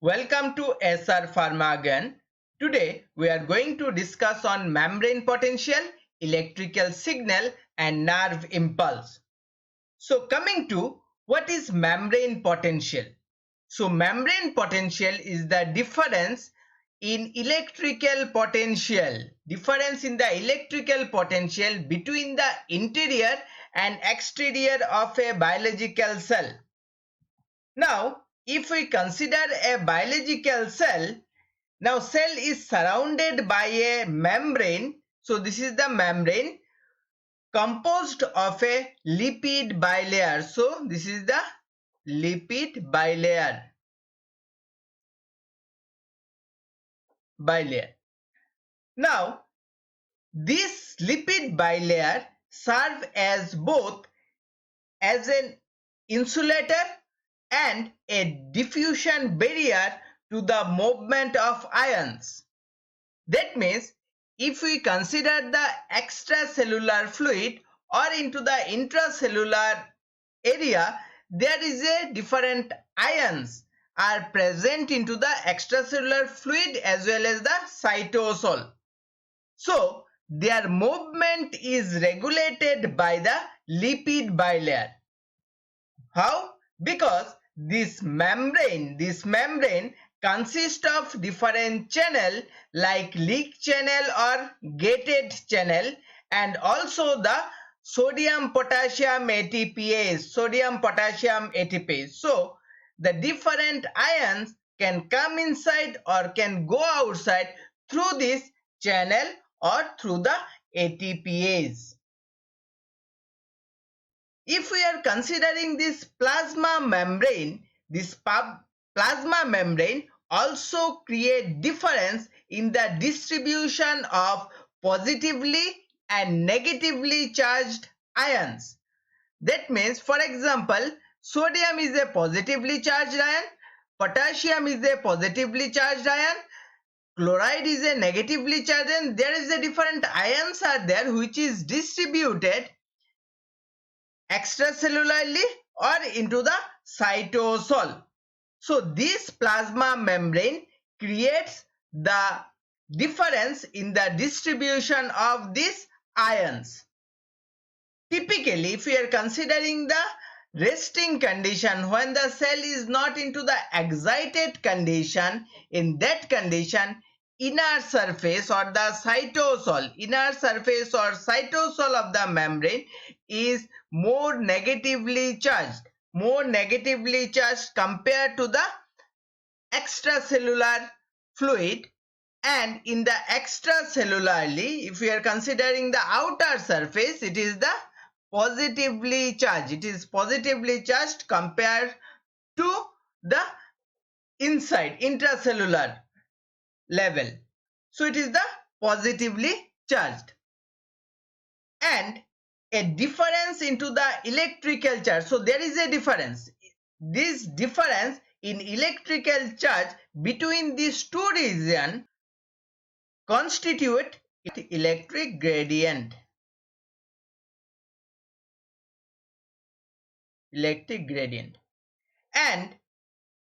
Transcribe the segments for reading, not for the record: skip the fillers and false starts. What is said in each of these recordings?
Welcome to SR PHARMA GYAN. Today we are going to discuss on membrane potential, electrical signal and nerve impulse. So coming to what is membrane potential? So membrane potential is the difference in electrical potential. Difference in the electrical potential between the interior and exterior of a biological cell. Now, if we consider a biological cell, now cell is surrounded by a membrane. So this is the membrane composed of a lipid bilayer. So this is the lipid bilayer. Now, this lipid bilayer serve as both as an insulator and a diffusion barrier to the movement of ions. That means if we consider the extracellular fluid or into the intracellular area, there is a different ions are present into the extracellular fluid as well as the cytosol. So their movement is regulated by the lipid bilayer. How? Because this membrane consists of different channel like leak channel or gated channel, and also the sodium potassium ATPase. So the different ions can come inside or can go outside through this channel or through the ATPase. If we are considering this plasma membrane, plasma membrane also create difference in the distribution of positively and negatively charged ions. That means, for example, sodium is a positively charged ion, potassium is a positively charged ion, chloride is a negatively charged ion. There is a different ions are there which is distributed extracellularly or into the cytosol. So this plasma membrane creates the difference in the distribution of these ions. Typically, if we are considering the resting condition, when the cell is not into the excited condition, in that condition inner surface or the cytosol of the membrane is more negatively charged compared to the extracellular fluid. And in the extracellularly, if we are considering the outer surface, it is the positively charged. It is positively charged compared to the inside intracellular level. So it is the positively charged. And a difference into the electrical charge. So there is a difference. This difference in electrical charge between these two regions constitute electric gradient. And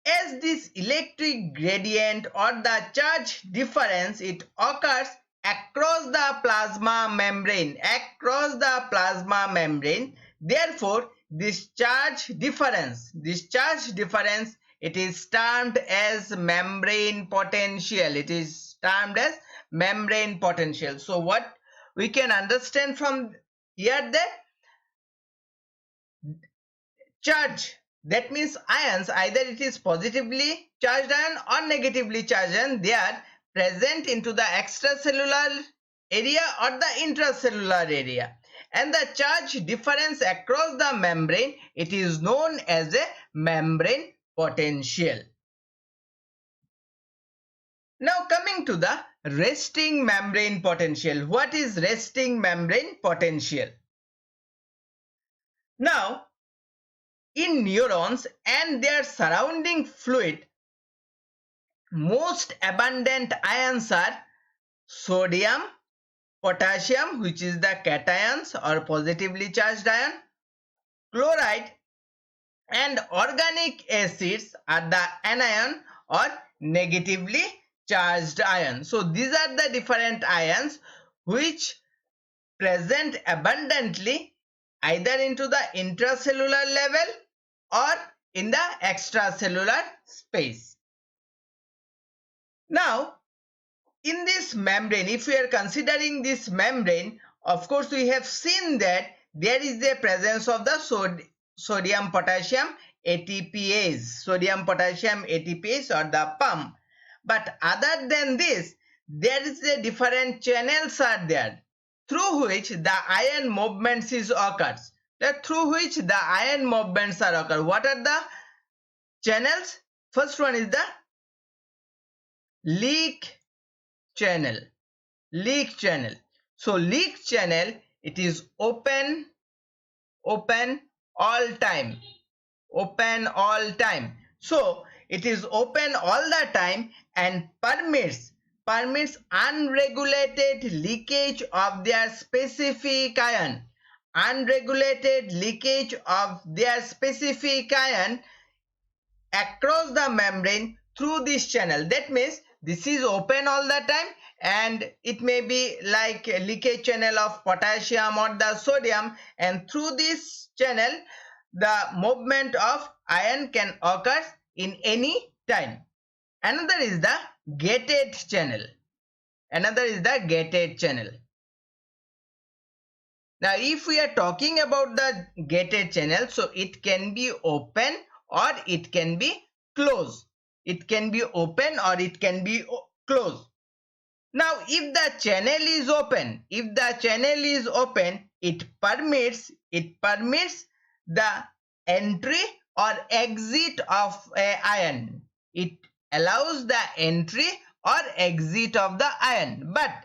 as this electric gradient or the charge difference, it occurs across the plasma membrane. Therefore, this charge difference, it is termed as membrane potential. So what we can understand from here, that charge, that means ions, either it is positively charged ion or negatively charged ion, they are present into the extracellular area or the intracellular area, and the charge difference across the membrane, it is known as a membrane potential. Now coming to the resting membrane potential. What is resting membrane potential? Now, in neurons and their surrounding fluid, most abundant ions are sodium, potassium, which is the cations or positively charged ion, chloride, and organic acids are the anion or negatively charged ion. So these are the different ions which present abundantly either into the intracellular level or in the extracellular space. Now, in this membrane, if we are considering this membrane, of course we have seen that there is the presence of the sodium potassium ATPase, sodium potassium ATPase or the pump. But other than this, there is a different channels are there through which the ion movements is occurs. Through which the ion movements are occur. What are the channels? First one is the leak channel. Leak channel. So leak channel, it is open all time. Open all time. So it is open all the time and permits unregulated leakage of their specific ion. Unregulated leakage of their specific ion across the membrane through this channel. That means this is open all the time and it may be like a leakage channel of potassium or the sodium, and through this channel the movement of ion can occur in any time. Another is the gated channel. Another is the gated channel. Now if we are talking about the gated channel, so it can be open or it can be closed. It can be open or it can be closed. Now if the channel is open, it permits the entry or exit of a ion. It allows the entry or exit of the ion. But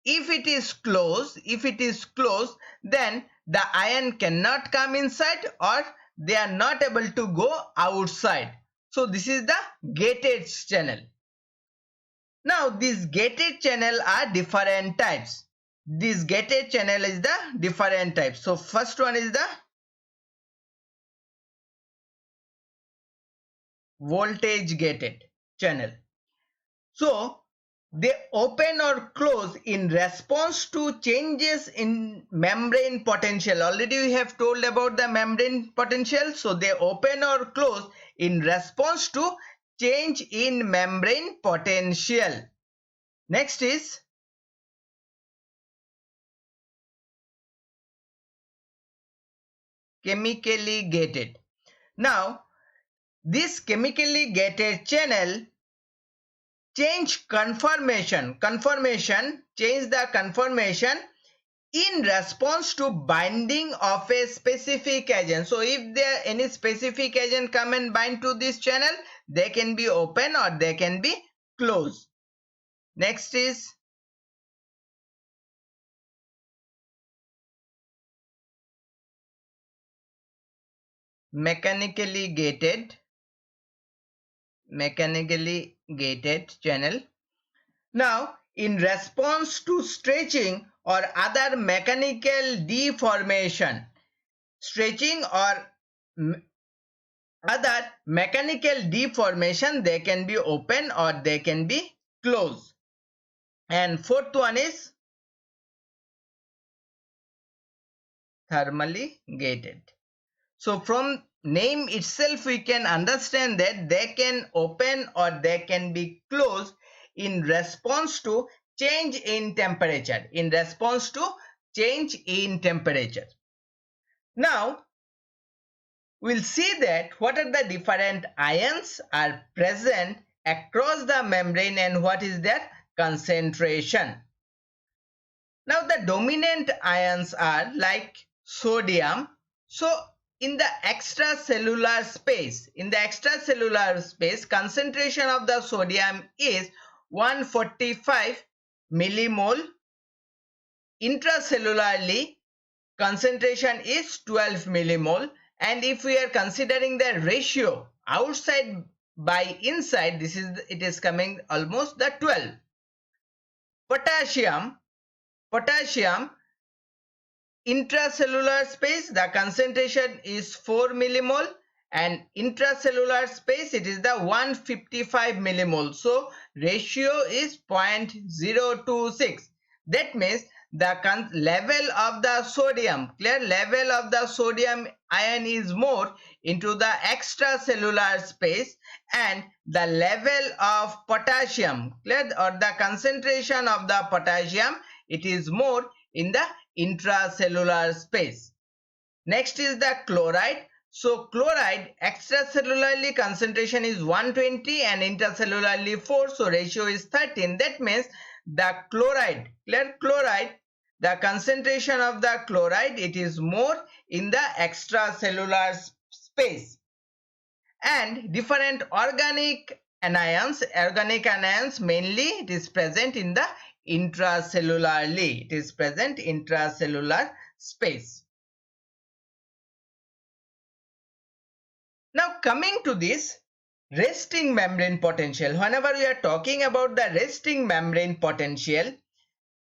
if it is closed, then the ion cannot come inside or they are not able to go outside. So this is the gated channel. Now these gated channel are different types. This gated channel is the different types. So first one is the voltage gated channel. So they open or close in response to changes in membrane potential. Already we have told about the membrane potential. So they open or close in response to change in membrane potential. Next is chemically gated. Now this chemically gated channel change conformation in response to binding of a specific agent. So if there any specific agent come and bind to this channel, they can be open or they can be closed. Next is mechanically gated channel. Now in response to stretching or other mechanical deformation, they can be open or they can be closed. And fourth one is thermally gated. So from name itself we can understand that they can open or they can be closed in response to change in temperature. Now we'll see that what are the different ions are present across the membrane and what is their concentration. Now the dominant ions are like sodium. So in the extracellular space, concentration of the sodium is 145 millimole. Intracellularly, concentration is 12 millimole. And if we are considering the ratio outside by inside, it is coming almost the 12. Potassium intracellular space, the concentration is 4 millimole, and intracellular space it is the 155 millimole. So ratio is 0.026. That means the level of the sodium, clear, level of the sodium ion is more into the extracellular space, and the level of potassium, clear, or the concentration of the potassium, it is more in the intracellular space. Next is the chloride. So chloride extracellularly concentration is 120 and intracellularly 4. So ratio is 13. That means the chloride, clear, chloride, the concentration of the chloride it is more in the extracellular space. And different organic anions mainly it is present in the intracellularly. It is present intracellular space. Now coming to this resting membrane potential, whenever we are talking about the resting membrane potential,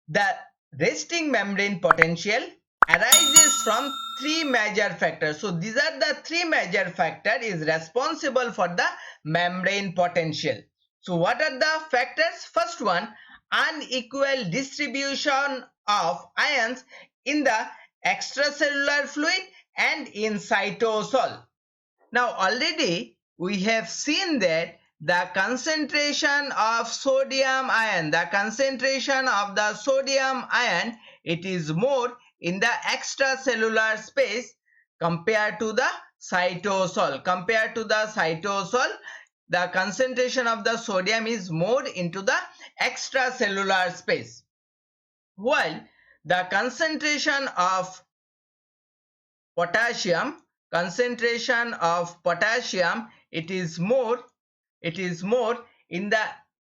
the resting membrane potential arises from three major factors. So these are the three major factors is responsible for the membrane potential. So what are the factors? First one, unequal distribution of ions in the extracellular fluid and in cytosol. Now already we have seen that the concentration of sodium ion, it is more in the extracellular space compared to the cytosol. The concentration of the sodium is more into the extracellular space, while the concentration of potassium, it is more in the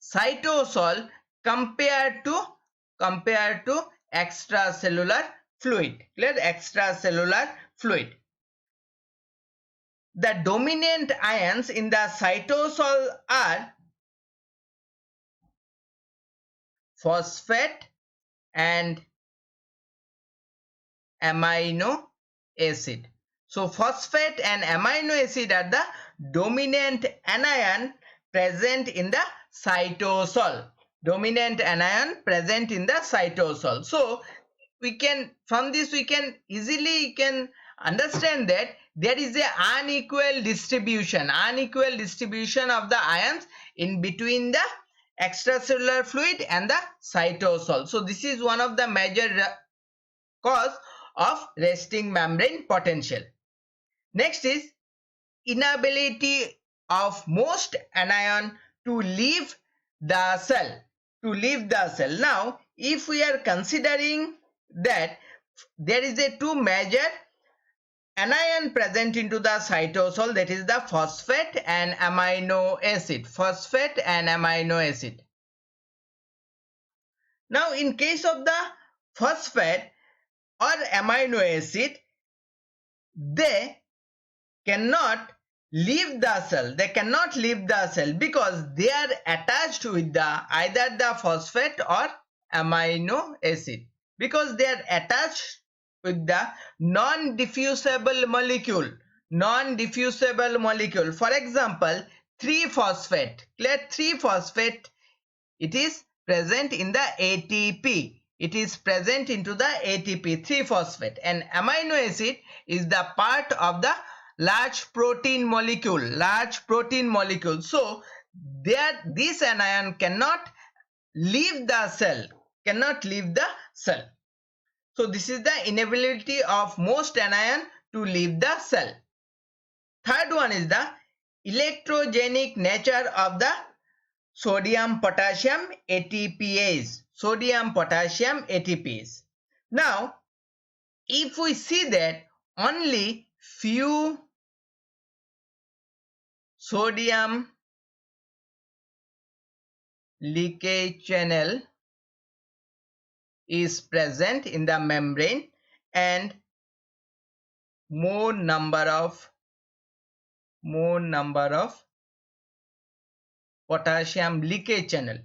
cytosol compared to extracellular fluid, clear, extracellular fluid. The dominant ions in the cytosol are phosphate and amino acid. So phosphate and amino acid are the dominant anion present in the cytosol. So we can, from this we can easily understand that there is a unequal distribution of the ions in between the extracellular fluid and the cytosol. So this is one of the major cause of resting membrane potential. Next is inability of most anion to leave the cell. Now if we are considering that there is a two major anion present into the cytosol, that is the phosphate and amino acid. Now in case of the phosphate or amino acid, they cannot leave the cell because they are attached with the either the phosphate or amino acid, because they are attached with the non-diffusible molecule. For example, 3-phosphate, clear, 3-phosphate, it is present in the ATP. It is present into the ATP, 3-phosphate, and amino acid is the part of the large protein molecule. So this anion cannot leave the cell. So this is the inability of most anion to leave the cell. Third one is the electrogenic nature of the sodium potassium ATPase. Now if we see that only few sodium leakage channel is present in the membrane and more number of potassium leakage channel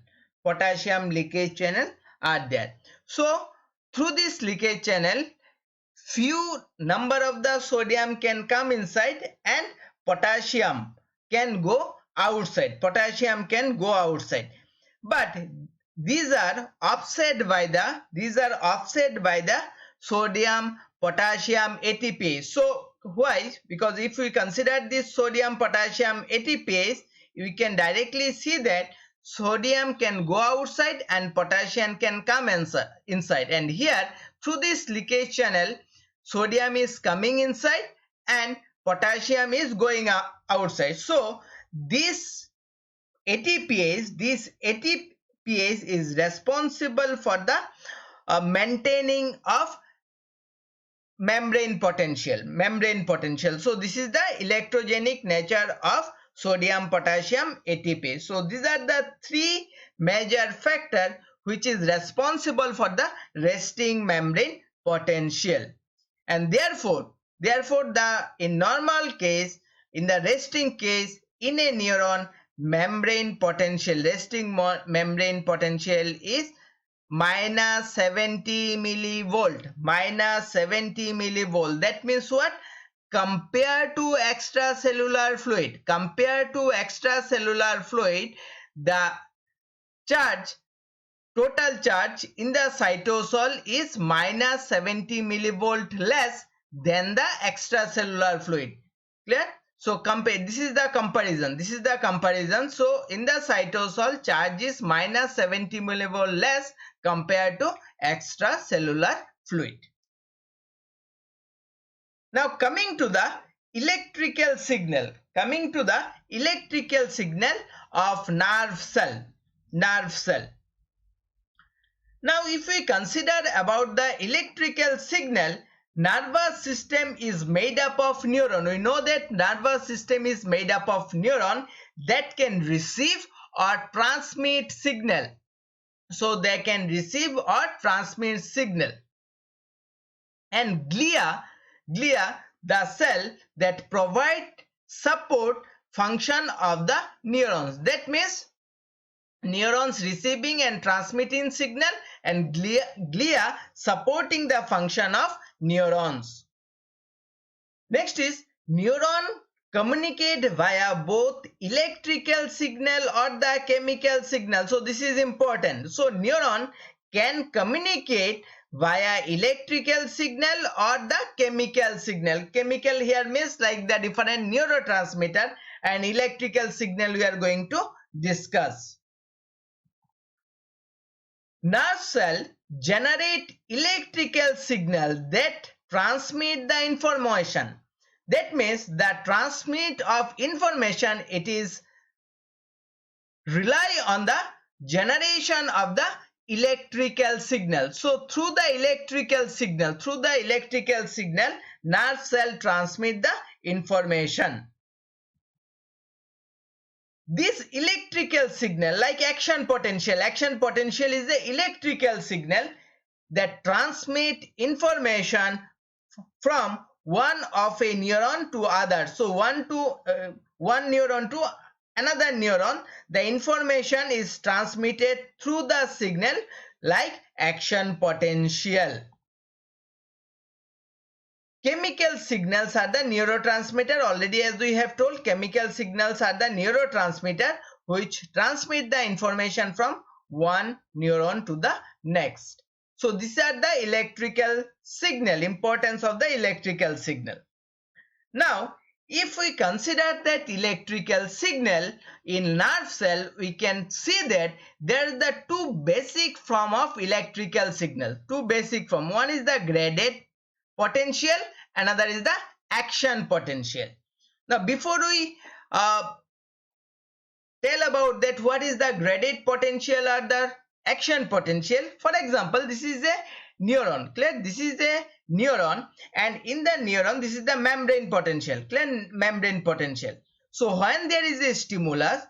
are there. So through this leakage channel, few number of the sodium can come inside and potassium can go outside. Potassium can go outside. But these are offset by the sodium potassium ATPase. So why? Because if we consider this sodium potassium ATPase, we can directly see that sodium can go outside and potassium can come inside. And here through this leakage channel, sodium is coming inside and potassium is going outside. So this ATPase is responsible for the maintaining of membrane potential. So this is the electrogenic nature of sodium potassium ATPase. So these are the three major factors which is responsible for the resting membrane potential. And therefore in normal case, in the resting case, in a neuron, resting membrane potential is minus 70 millivolt. That means what? Compared to extracellular fluid, the total charge in the cytosol is minus 70 millivolt less than the extracellular fluid. Clear? So this is the comparison. So in the cytosol, charge is minus 70 millivolt less compared to extracellular fluid. Now coming to the electrical signal of nerve cell. Now if we consider about the electrical signal, nervous system is made up of neuron. We know that nervous system is made up of neuron that can receive or transmit signal. So they can receive or transmit signal. And glia, the cell that provide support function of the neurons. That means neurons receiving and transmitting signal, and glia supporting the function of neurons. Next is neuron communicate via both electrical signal or the chemical signal. So this is important. So neuron can communicate via electrical signal or the chemical signal. Chemical here means like the different neurotransmitter, and electrical signal we are going to discuss. Nerve cell generate electrical signal that transmit the information. That means the transmit of information, it is rely on the generation of the electrical signal. So through the electrical signal, nerve cell transmit the information. This electrical signal, like action potential is the electrical signal that transmit information from one of a neuron to other. So one neuron to another neuron, the information is transmitted through the signal like action potential. Chemical signals are the neurotransmitter. Already, as we have told, chemical signals are the neurotransmitter which transmit the information from one neuron to the next. So these are the electrical signal, importance of the electrical signal. Now, if we consider that electrical signal in nerve cell, we can see that there are the two basic form of electrical signal. Two basic form. One is the graded potential, another is the action potential. Now before we tell about that what is the graded potential or the action potential, for example, this is a neuron. Clear? This is a neuron, and in the neuron this is the membrane potential. Clear? Membrane potential. So when there is a stimulus,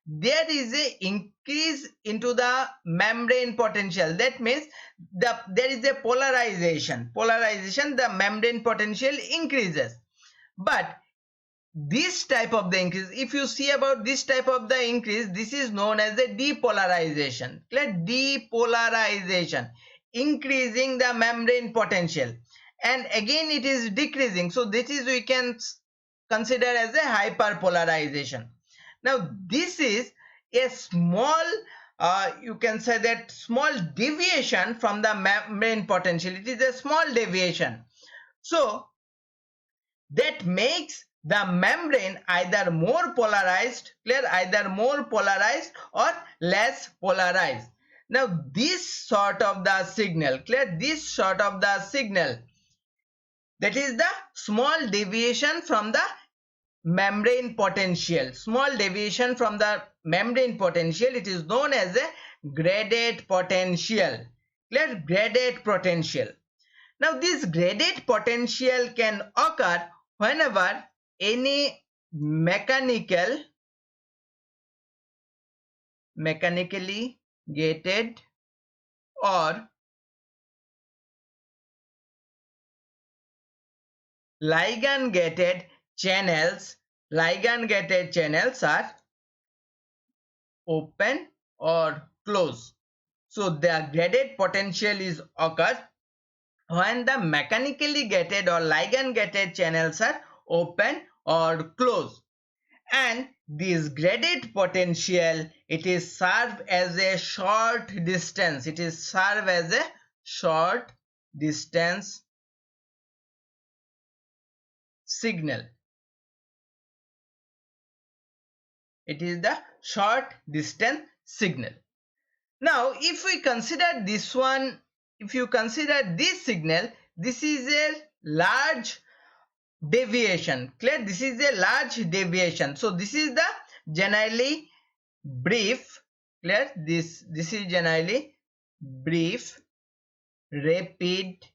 there is a increase into the membrane potential. That means there is a polarization, the membrane potential increases. But this type of the increase, if you see about this type of the increase, this is known as the depolarization. Clear? Depolarization, increasing the membrane potential. and again it is decreasing. So this is we can consider as a hyperpolarization. Now this is a small you can say that small deviation from the membrane potential. It is a small deviation. So that makes the membrane either more polarized, clear, either more polarized or less polarized. Now this sort of the signal, clear, this sort of the signal, that is the small deviation from the membrane potential, small deviation from the membrane potential, it is known as a graded potential, clear, graded potential. Now this graded potential can occur whenever any mechanically gated or ligand gated channels are open or closed. So the graded potential is occurs when the mechanically gated or ligand gated channels are open or closed. And this graded potential, it is served as a short distance, it is served as a short distance signal. It is the short distance signal. Now if we consider this one, if you consider this signal, this is a large deviation, clear, this is a large deviation. So this is the generally brief, clear, this is generally brief, rapid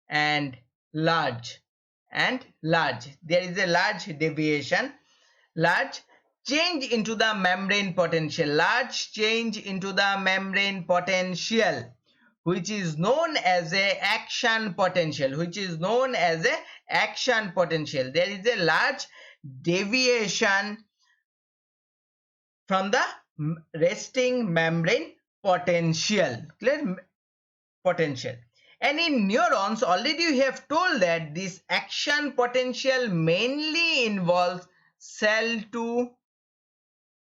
and large, there is a large deviation, large change into the membrane potential, large change into the membrane potential, which is known as a action potential, which is known as a action potential. There is a large deviation from the resting membrane potential, clear, potential. And in neurons, already we have told that this action potential mainly involves cell to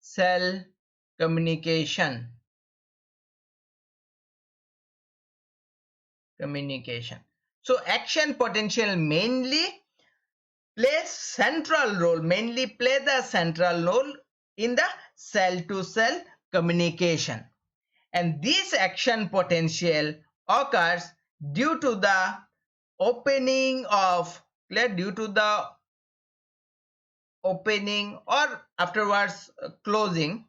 cell communication. So action potential mainly play the central role in the cell to cell communication. And this action potential occurs due to the opening of, due to the opening or afterwards closing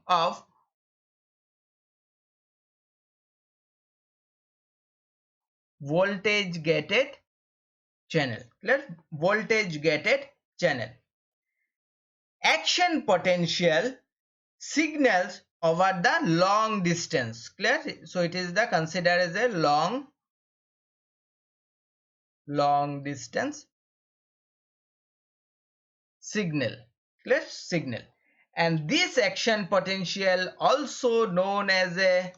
of voltage gated channel, clear, voltage gated channel. Action potential signals over the long distance, clear, so it is the considered as a long distance signal, clear, signal. And this action potential also known as a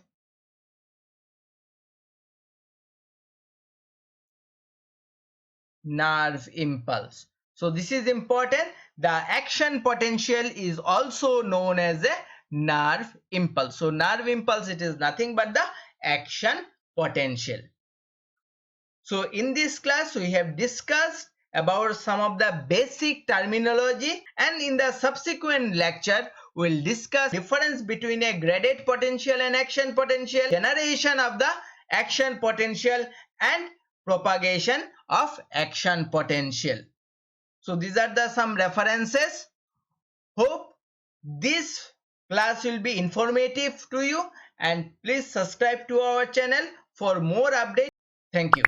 nerve impulse. So this is important, the action potential is also known as a nerve impulse. So nerve impulse, it is nothing but the action potential. So in this class we have discussed about some of the basic terminology, and in the subsequent lecture we'll discuss difference between a graded potential and action potential, generation of the action potential and propagation of action potential. So these are the some references. Hope this class will be informative to you, and please subscribe to our channel for more updates. Thank you.